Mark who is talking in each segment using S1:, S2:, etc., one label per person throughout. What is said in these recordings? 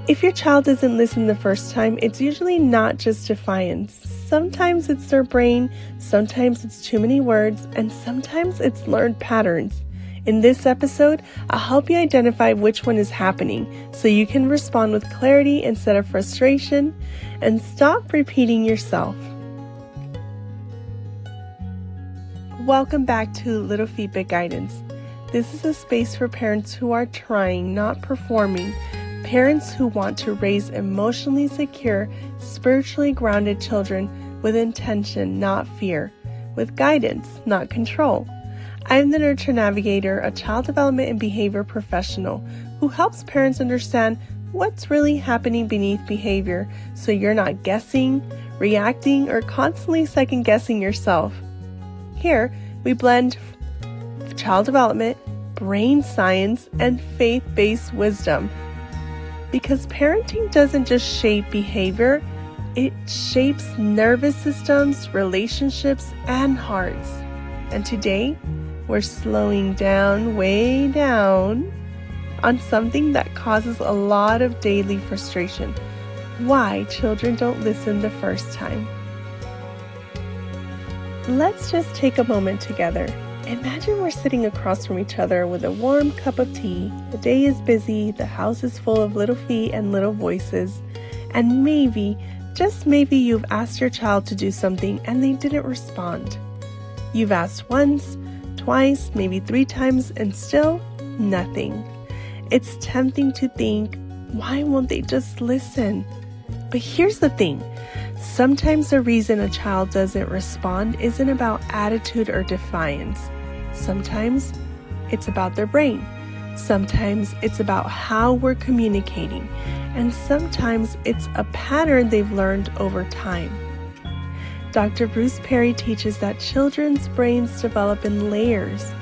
S1: If your child doesn't listen the first time, it's usually not just defiance. Sometimes it's their brain, sometimes it's too many words, and sometimes it's learned patterns. In this episode, I'll help you identify which one is happening so you can respond with clarity instead of frustration and stop repeating yourself. Welcome back to Little Feet Big Guidance. This is a space for parents who are trying, not performing. Parents who want to raise emotionally secure, spiritually grounded children with intention, not fear, with guidance, not control. I'm the Nurture Navigator, a child development and behavior professional who helps parents understand what's really happening beneath behavior so you're not guessing, reacting, or constantly second-guessing yourself. Here, we blend child development, brain science, and faith-based wisdom. Because parenting doesn't just shape behavior, it shapes nervous systems, relationships, and hearts. And today, we're slowing down, way down, on something that causes a lot of daily frustration. Why children don't listen the first time. Let's just take a moment together. Imagine we're sitting across from each other with a warm cup of tea. The day is busy, the house is full of little feet and little voices, and maybe, just maybe, you've asked your child to do something and they didn't respond. You've asked once, twice, maybe 3 times, and still nothing. It's tempting to think, why won't they just listen? But here's the thing. Sometimes the reason a child doesn't respond isn't about attitude or defiance. Sometimes it's about their brain. Sometimes it's about how we're communicating. And sometimes it's a pattern they've learned over time. Dr. Bruce Perry teaches that children's brains develop in layers.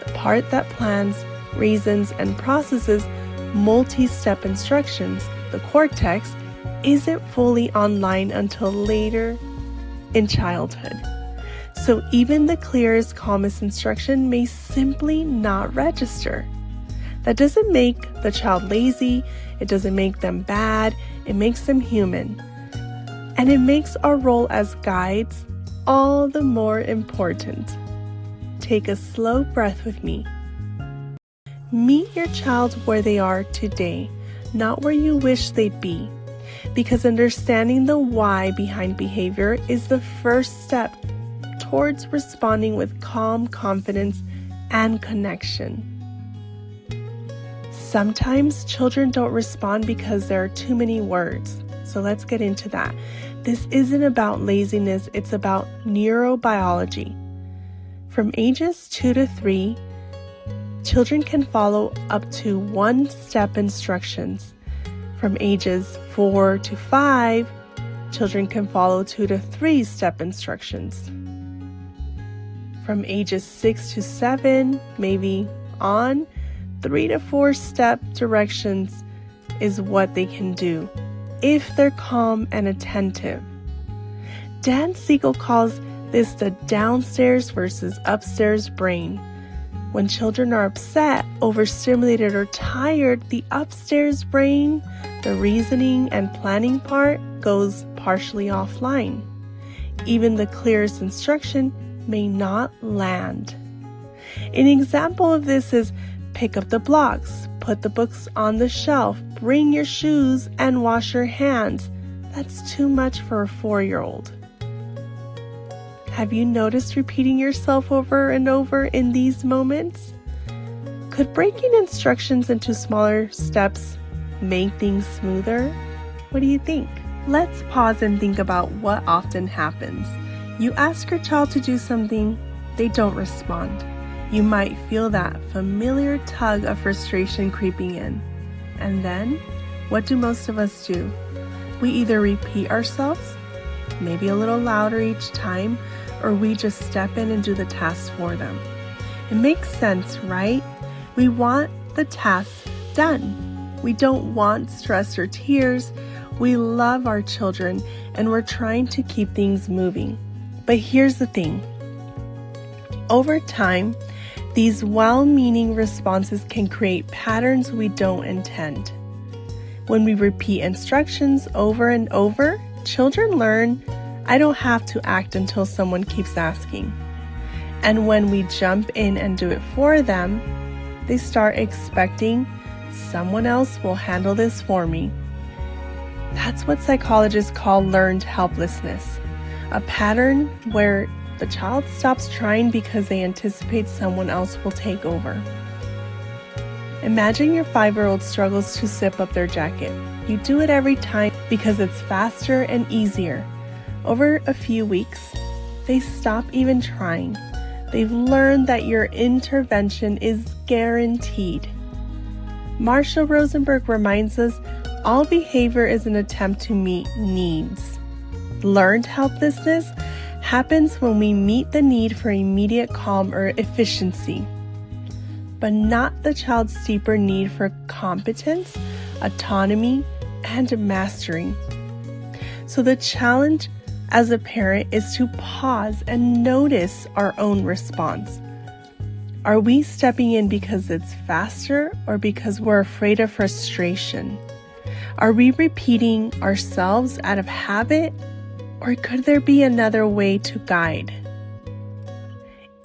S1: The part that plans, reasons, and processes multi-step instructions, the cortex, isn't fully online until later in childhood. So even the clearest, calmest instruction may simply not register. That doesn't make the child lazy, it doesn't make them bad, it makes them human. And it makes our role as guides all the more important. Take a slow breath with me. Meet your child where they are today, not where you wish they'd be. Because understanding the why behind behavior is the first step towards responding with calm confidence and connection. Sometimes children don't respond because there are too many words. So let's get into that. This isn't about laziness, it's about neurobiology. From ages 2 to 3, children can follow up to 1-step instructions. From ages 4 to 5, children can follow 2 to 3-step instructions. From ages 6 to 7, maybe on, 3 to 4-step directions is what they can do if they're calm and attentive. Dan Siegel calls this the downstairs versus upstairs brain. When children are upset, overstimulated, or tired, the upstairs brain, the reasoning and planning part, goes partially offline. Even the clearest instruction may not land. An example of this is pick up the blocks, put the books on the shelf, bring your shoes, and wash your hands. That's too much for a 4-year-old. Have you noticed repeating yourself over and over in these moments? Could breaking instructions into smaller steps make things smoother? What do you think? Let's pause and think about what often happens. You ask your child to do something, they don't respond. You might feel that familiar tug of frustration creeping in. And then, what do most of us do? We either repeat ourselves, maybe a little louder each time, or we just step in and do the task for them. It makes sense, right? We want the task done. We don't want stress or tears. We love our children and we're trying to keep things moving. But here's the thing. Over time, these well-meaning responses can create patterns we don't intend. When we repeat instructions over and over, children learn, I don't have to act until someone keeps asking. And when we jump in and do it for them, they start expecting someone else will handle this for me. That's what psychologists call learned helplessness, a pattern where the child stops trying because they anticipate someone else will take over. Imagine your 5-year-old struggles to zip up their jacket. You do it every time because it's faster and easier. Over a few weeks, they stop even trying. They've learned that your intervention is guaranteed. Marshall Rosenberg reminds us all behavior is an attempt to meet needs. Learned helplessness happens when we meet the need for immediate calm or efficiency, but not the child's deeper need for competence, autonomy, and mastery. So the challenge as a parent is to pause and notice our own response. Are we stepping in because it's faster or because we're afraid of frustration? Are we repeating ourselves out of habit, or could there be another way to guide?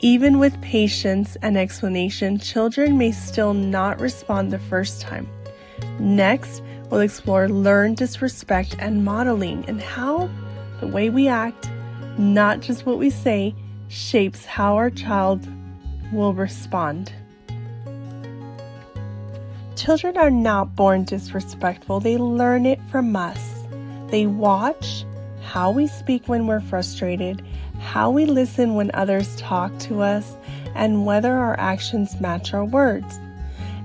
S1: Even with patience and explanation, children may still not respond the first time. Next, we'll explore learned disrespect and modeling, and how the way we act, not just what we say, shapes how our child will respond. Children are not born disrespectful. They learn it from us. They watch how we speak when we're frustrated, how we listen when others talk to us, and whether our actions match our words.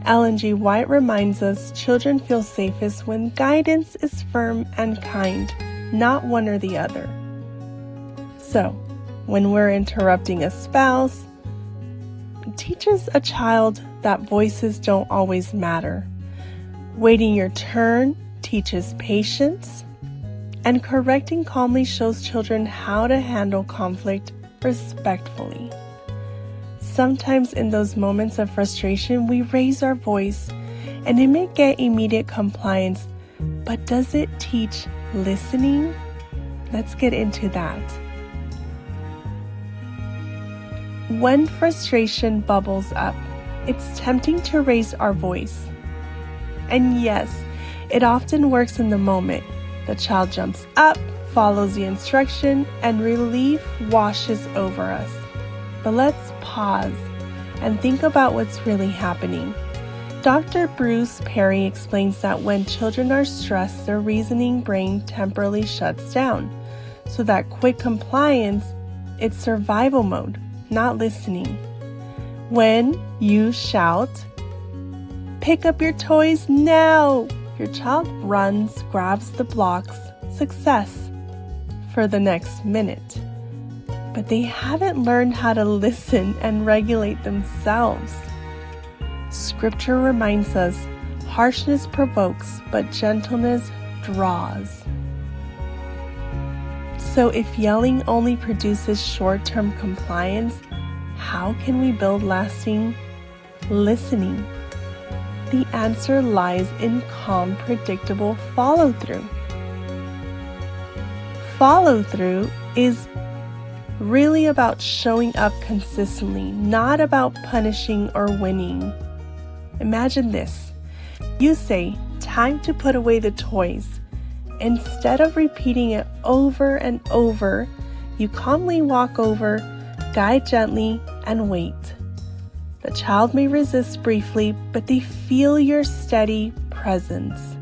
S1: Ellen G. White reminds us children feel safest when guidance is firm and kind, not one or the other. So, when we're interrupting a spouse, teaches a child that voices don't always matter. Waiting your turn teaches patience, and correcting calmly shows children how to handle conflict respectfully. Sometimes in those moments of frustration, we raise our voice, and it may get immediate compliance, but does it teach listening? Let's get into that. When frustration bubbles up, it's tempting to raise our voice. And yes, it often works in the moment. The child jumps up, follows the instruction, and relief washes over us. But let's pause and think about what's really happening. Dr. Bruce Perry explains that when children are stressed, their reasoning brain temporarily shuts down. So that quick compliance, it's survival mode, not listening. When you shout, "Pick up your toys now!" your child runs, grabs the blocks, success, for the next minute. But they haven't learned how to listen and regulate themselves. Scripture reminds us, harshness provokes, but gentleness draws. So if yelling only produces short-term compliance, how can we build lasting listening? The answer lies in calm, predictable follow-through. Follow-through is really about showing up consistently, not about punishing or winning. Imagine this. You say, "Time to put away the toys." Instead of repeating it over and over, you calmly walk over, guide gently, and wait. The child may resist briefly, but they feel your steady presence.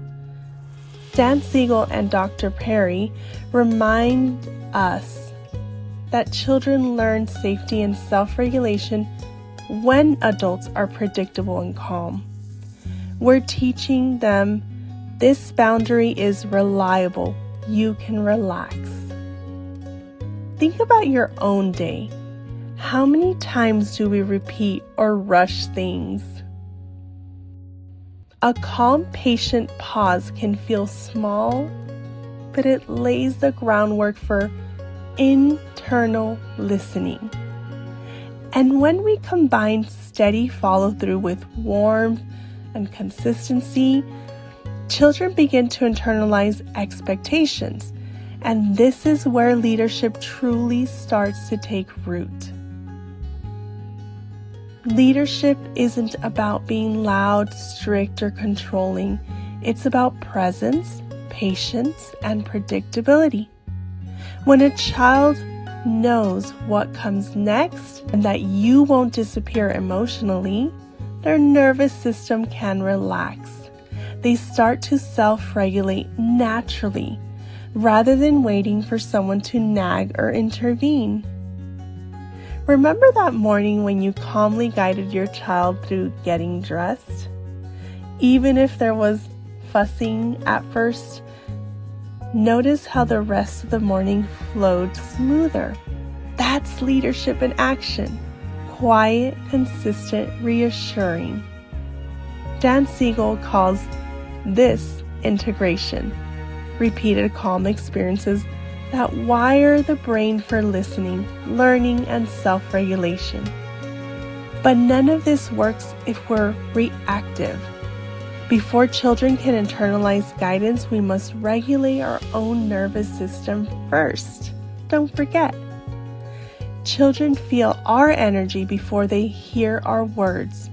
S1: Dan Siegel and Dr. Perry remind us that children learn safety and self-regulation when adults are predictable and calm. We're teaching them this boundary is reliable. You can relax. Think about your own day. How many times do we repeat or rush things? A calm, patient pause can feel small, but it lays the groundwork for internal listening. And when we combine steady follow-through with warmth and consistency, Children begin to internalize expectations, and this is where leadership truly starts to take root. Leadership isn't about being loud, strict, or controlling. It's about presence, patience, and predictability. When a child knows what comes next and that you won't disappear emotionally, their nervous system can relax. They start to self-regulate naturally, rather than waiting for someone to nag or intervene. Remember that morning when you calmly guided your child through getting dressed? Even if there was fussing at first, notice how the rest of the morning flowed smoother. That's leadership in action. Quiet, consistent, reassuring. Dan Siegel calls this integration. Repeated calm experiences that wire the brain for listening, learning, and self-regulation. But none of this works if we're reactive. Before children can internalize guidance, we must regulate our own nervous system first. Don't forget. Children feel our energy before they hear our words.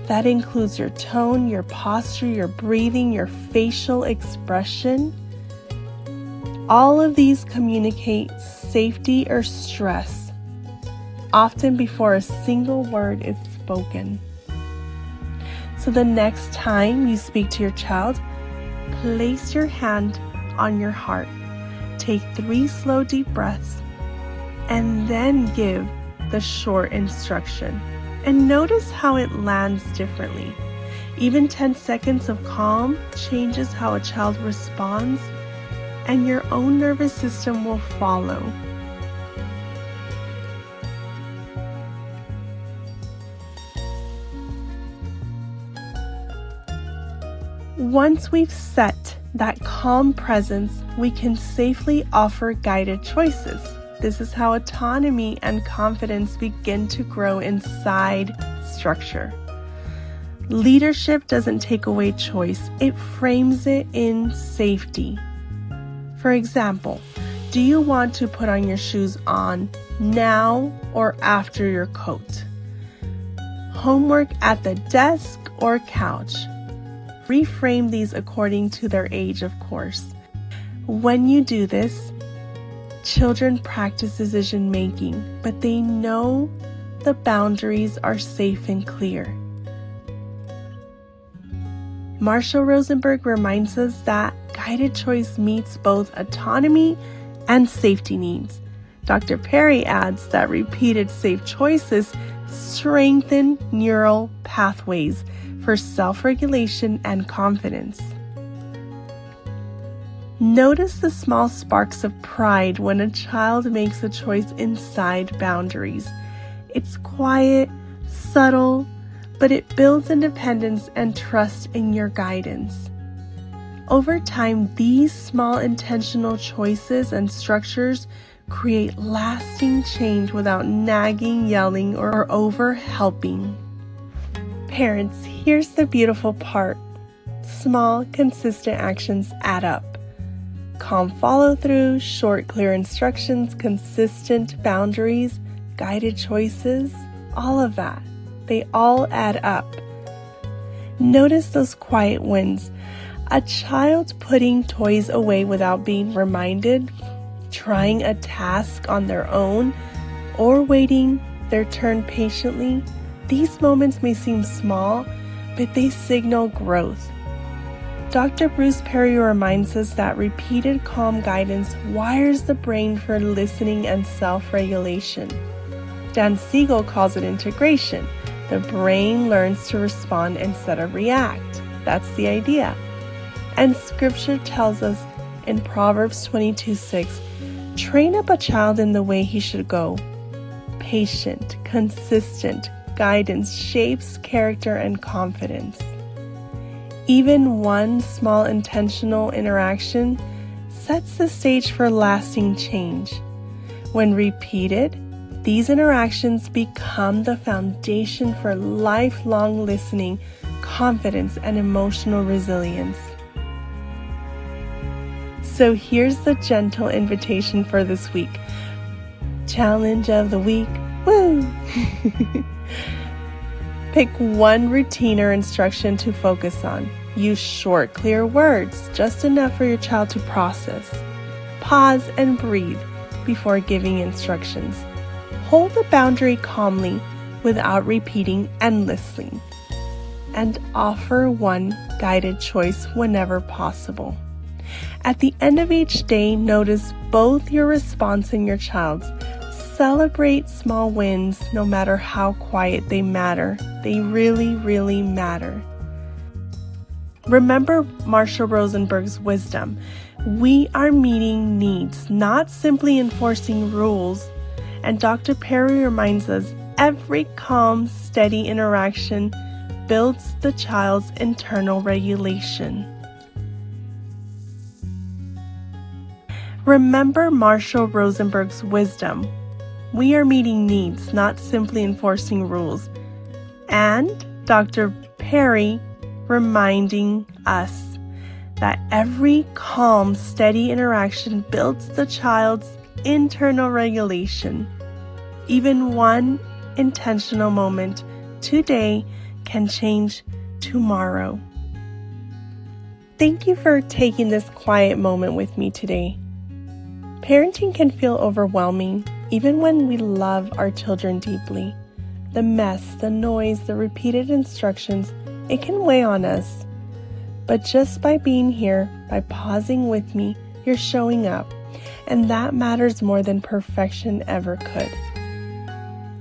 S1: That includes your tone, your posture, your breathing, your facial expression. All of these communicate safety or stress, often before a single word is spoken. So the next time you speak to your child, place your hand on your heart. Take 3 slow, deep breaths, and then give the short instruction. And notice how it lands differently. Even 10 seconds of calm changes how a child responds, and your own nervous system will follow. Once we've set that calm presence, we can safely offer guided choices. This is how autonomy and confidence begin to grow inside structure. Leadership doesn't take away choice, it frames it in safety. For example, do you want to put on your shoes on now or after your coat? Homework at the desk or couch? Reframe these according to their age, of course. When you do this, children practice decision making, but they know the boundaries are safe and clear. Marshall Rosenberg reminds us that guided choice meets both autonomy and safety needs. Dr. Perry adds that repeated safe choices strengthen neural pathways for self-regulation and confidence. Notice the small sparks of pride when a child makes a choice inside boundaries. It's quiet, subtle, but it builds independence and trust in your guidance. Over time, these small intentional choices and structures create lasting change without nagging, yelling, or over-helping. Parents, here's the beautiful part. Small, consistent actions add up. Calm follow-through, short, clear instructions, consistent boundaries, guided choices, all of that. They all add up. Notice those quiet wins. A child putting toys away without being reminded, trying a task on their own, or waiting their turn patiently. These moments may seem small, but they signal growth. Dr. Bruce Perry reminds us that repeated calm guidance wires the brain for listening and self-regulation. Dan Siegel calls it integration. The brain learns to respond instead of react. That's the idea. And scripture tells us in Proverbs 22:6, train up a child in the way he should go. Patient, consistent guidance shapes character and confidence. Even one small intentional interaction sets the stage for lasting change. When repeated, these interactions become the foundation for lifelong listening, confidence, and emotional resilience. So here's the gentle invitation for this week. Challenge of the week. Woo! Pick one routine or instruction to focus on. Use short, clear words, just enough for your child to process. Pause and breathe before giving instructions. Hold the boundary calmly without repeating endlessly. And offer one guided choice whenever possible. At the end of each day, notice both your response and your child's. Celebrate small wins, no matter how quiet they matter. They really, really matter. Remember Marshall Rosenberg's wisdom. We are meeting needs, not simply enforcing rules. And Dr. Perry reminds us, every calm, steady interaction builds the child's internal regulation. Remember Marshall Rosenberg's wisdom. We are meeting needs, not simply enforcing rules. And Dr. Perry reminding us that every calm, steady interaction builds the child's internal regulation. Even one intentional moment today can change tomorrow. Thank you for taking this quiet moment with me today. Parenting can feel overwhelming, even when we love our children deeply. The mess, the noise, the repeated instructions, it can weigh on us. But just by being here, by pausing with me, you're showing up. And that matters more than perfection ever could.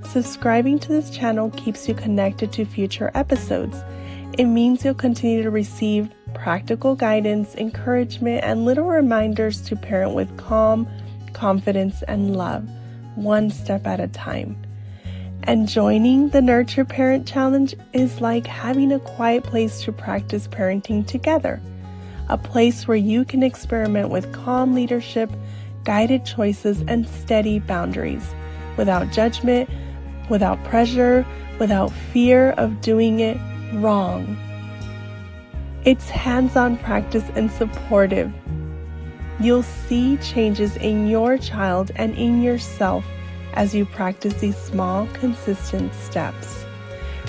S1: Subscribing to this channel keeps you connected to future episodes. It means you'll continue to receive practical guidance, encouragement, and little reminders to parent with calm, confidence, and love, one step at a time. And joining the Nurture Parent Challenge is like having a quiet place to practice parenting together, a place where you can experiment with calm leadership, guided choices, and steady boundaries, without judgment, without pressure, without fear of doing it wrong. It's hands-on practice and supportive. You'll see changes in your child and in yourself as you practice these small, consistent steps.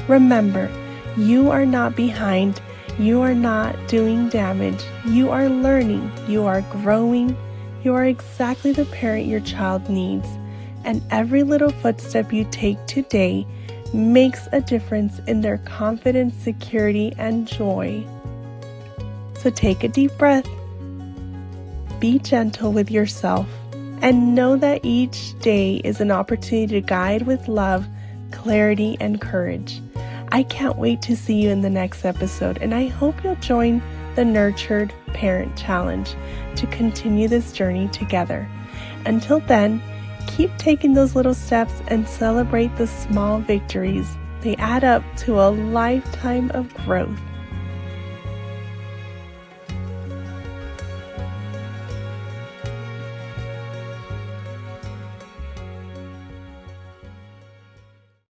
S1: Remember, you are not behind. You are not doing damage. You are learning. You are growing. You are exactly the parent your child needs. And every little footstep you take today makes a difference in their confidence, security, and joy. So take a deep breath. Be gentle with yourself. And know that each day is an opportunity to guide with love, clarity, and courage. I can't wait to see you in the next episode, and I hope you'll join the Nurtured Parent Challenge to continue this journey together. Until then, keep taking those little steps and celebrate the small victories. They add up to a lifetime of growth.